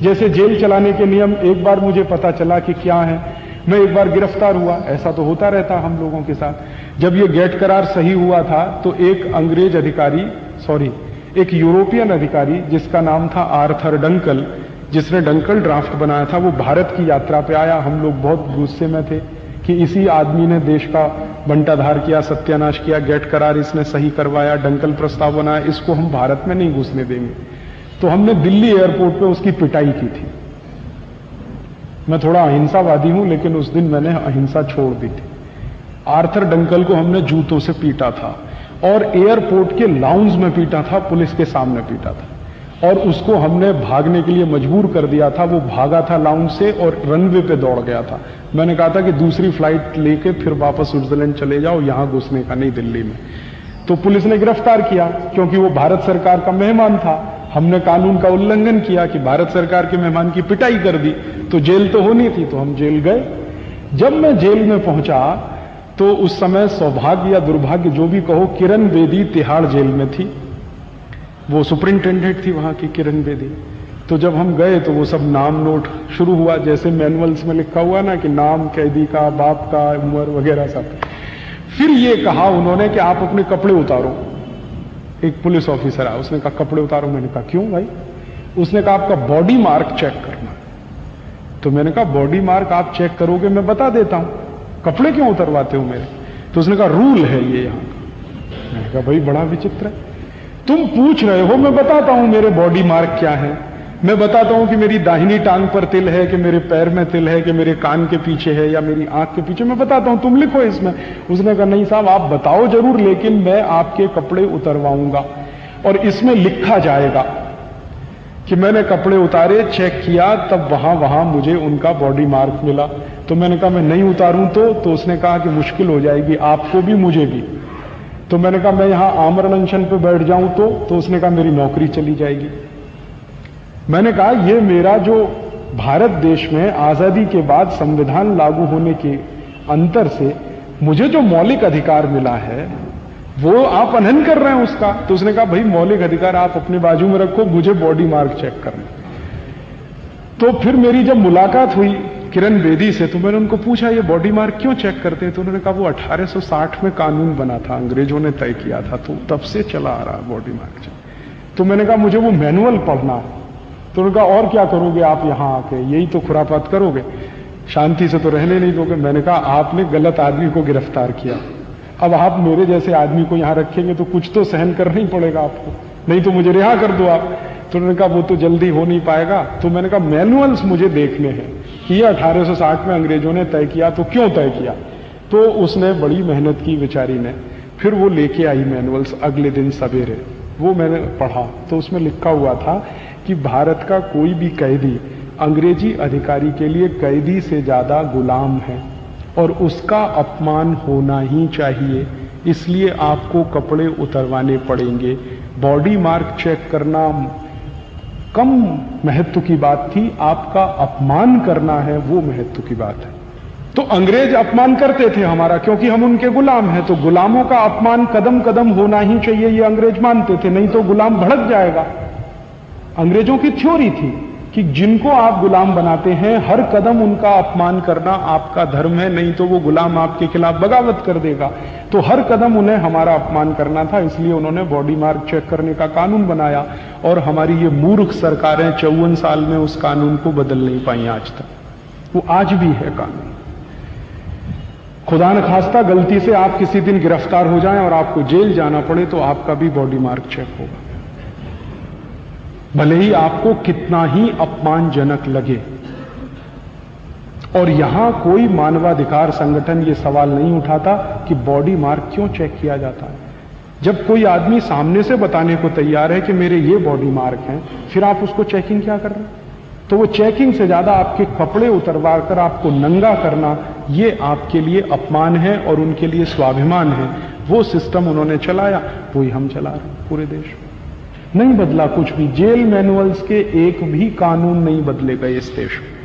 जैसे जेल चलाने के नियम एक बार मुझे पता चला कि क्या है, मैं एक बार गिरफ्तार हुआ, ऐसा तो होता रहता हम लोगों के साथ। जब ये गेट करार सही हुआ था तो एक अंग्रेज अधिकारी, एक यूरोपियन अधिकारी जिसका नाम था आर्थर डंकल, जिसने डंकल ड्राफ्ट बनाया था, वो भारत की यात्रा पे आया। हम लोग बहुत गुस्से में थे कि इसी आदमी ने देश का बंटाधार किया, सत्यानाश किया, गेट करार इसने सही करवाया, डंकल प्रस्ताव बनाया, इसको हम भारत में नहीं घुसने देंगे। तो हमने दिल्ली एयरपोर्ट पे उसकी पिटाई की थी। मैं थोड़ा अहिंसावादी हूं, लेकिन उस दिन मैंने अहिंसा छोड़ दी थी। आर्थर डंकल को हमने जूतों से पीटा था और एयरपोर्ट के लाउंज में पीटा था, पुलिस के सामने पीटा था, और उसको हमने भागने के लिए मजबूर कर दिया था। वो भागा था लाउंज से और रनवे पे दौड़ गया था। मैंने कहा था कि दूसरी फ्लाइट लेके फिर वापस स्विट्जरलैंड चले जाओ, यहां घुसने का नहीं दिल्ली में। तो पुलिस ने गिरफ्तार किया क्योंकि वो भारत सरकार का मेहमान था। हमने कानून का उल्लंघन किया कि भारत सरकार के मेहमान की पिटाई कर दी, तो जेल तो होनी थी, तो हम जेल गए। जब मैं जेल में पहुंचा तो उस समय सौभाग्य या दुर्भाग्य जो भी कहो, किरण बेदी तिहाड़ जेल में थी। वो सुपरिंटेंडेंट थी वहां की, किरण बेदी। तो जब हम गए तो वो सब नाम नोट शुरू हुआ, जैसे मैनुअल्स में लिखा हुआ ना कि नाम कैदी का, बाप का, उम्र वगैरह सब। फिर ये कहा उन्होंने कि आप अपने कपड़े उतारो। एक पुलिस ऑफिसर आया, उसने कहा कपड़े उतारो। मैंने कहा क्यों भाई? उसने कहा आपका बॉडी मार्क चेक करना। तो मैंने कहा बॉडी मार्क आप चेक करोगे, मैं बता देता हूं, कपड़े क्यों उतरवाते हो मेरे? तो उसने कहा रूल है ये यहां का। मैंने कहा भाई बड़ा विचित्र है, तुम पूछ रहे हो, मैं बताता हूं मेरे बॉडी मार्क क्या है। मैं बताता हूं कि मेरी दाहिनी टांग पर तिल है, कि मेरे पैर में तिल है, कि मेरे कान के पीछे है या मेरी आंख के पीछे, मैं बताता हूं, तुम लिखो इसमें। उसने कहा नहीं साहब आप बताओ जरूर, लेकिन मैं आपके कपड़े उतरवाऊंगा और इसमें लिखा जाएगा कि मैंने कपड़े उतारे, चेक किया, तब वहां मुझे उनका बॉडी मार्क मिला। तो मैंने कहा मैं नहीं उतारूं तो उसने कहा कि मुश्किल हो जाएगी आपको भी मुझे भी। तो मैंने कहा मैं यहां आमरण अनशन पे बैठ जाऊं तो उसने कहा मेरी नौकरी चली जाएगी। मैंने कहा ये मेरा जो भारत देश में आजादी के बाद संविधान लागू होने के अंतर से मुझे जो मौलिक अधिकार मिला है वो आप अनहन कर रहे हैं उसका। तो उसने कहा भाई मौलिक अधिकार आप अपने बाजू में रखो, मुझे बॉडी मार्क चेक करना। तो फिर मेरी जब मुलाकात हुई किरण बेदी से तो मैंने उनको पूछा ये बॉडी मार्क क्यों चेक करते हैं? तो उन्होंने कहा वो 1860 में कानून बना था, अंग्रेजों ने तय किया था, तो तब से चला आ रहा बॉडी मार्क चेक। तो मैंने कहा मुझे वो मैनुअल पढ़ना है। तो उन्होंने कहा और क्या करोगे आप यहां आके, यही तो खुरापात करोगे, शांति से तो रहने नहीं दोगे। मैंने कहा आपने गलत आदमी को गिरफ्तार किया, अब आप मेरे जैसे आदमी को यहां रखेंगे तो कुछ तो सहन करना ही पड़ेगा आपको, नहीं तो मुझे रिहा कर दो आप। तो उन्होंने कहा वो तो जल्दी हो नहीं पाएगा। तो मैंने कहा मैनुअल्स मुझे देखने हैं कि ये 1860 में अंग्रेजों ने तय किया, तो क्यों तय किया? तो उसने बड़ी मेहनत की बेचारी ने, फिर वो लेके आई मैनुअल्स अगले दिन सवेरे। वो मैंने पढ़ा तो उसमें लिखा हुआ था कि भारत का कोई भी कैदी अंग्रेजी अधिकारी के लिए कैदी से ज्यादा गुलाम है और उसका अपमान होना ही चाहिए, इसलिए आपको कपड़े उतरवाने पड़ेंगे। बॉडी मार्क चेक करना कम महत्व की बात थी, आपका अपमान करना है वो महत्व की बात है। तो अंग्रेज अपमान करते थे हमारा क्योंकि हम उनके गुलाम हैं, तो गुलामों का अपमान कदम कदम होना ही चाहिए ये अंग्रेज मानते थे, नहीं तो गुलाम भड़क जाएगा। अंग्रेजों की थ्योरी थी कि जिनको आप गुलाम बनाते हैं हर कदम उनका अपमान करना आपका धर्म है, नहीं तो वो गुलाम आपके खिलाफ बगावत कर देगा। तो हर कदम उन्हें हमारा अपमान करना था, इसलिए उन्होंने बॉडी मार्क चेक करने का कानून बनाया। और हमारी ये मूर्ख सरकारें 54 साल में उस कानून को बदल नहीं पाई आज तक, वो आज भी है कानून। खुदा न खास्ता गलती से आप किसी दिन गिरफ्तार हो जाएं और आपको जेल जाना पड़े तो आपका भी बॉडी मार्क चेक होगा, भले ही आपको कितना ही अपमानजनक लगे। और यहां कोई मानवाधिकार संगठन ये सवाल नहीं उठाता कि बॉडी मार्क क्यों चेक किया जाता है। जब कोई आदमी सामने से बताने को तैयार है कि मेरे ये बॉडी मार्क हैं, फिर आप उसको चेकिंग क्या कर रहे हैं? तो वो चेकिंग से ज्यादा आपके कपड़े उतरवा कर आपको नंगा करना, ये आपके लिए अपमान है और उनके लिए स्वाभिमान है। वो सिस्टम उन्होंने चलाया, वही हम चला रहे हैं पूरे देश में। नहीं बदला कुछ भी, जेल मैनुअल्स के एक भी कानून नहीं बदले गए इस देश में।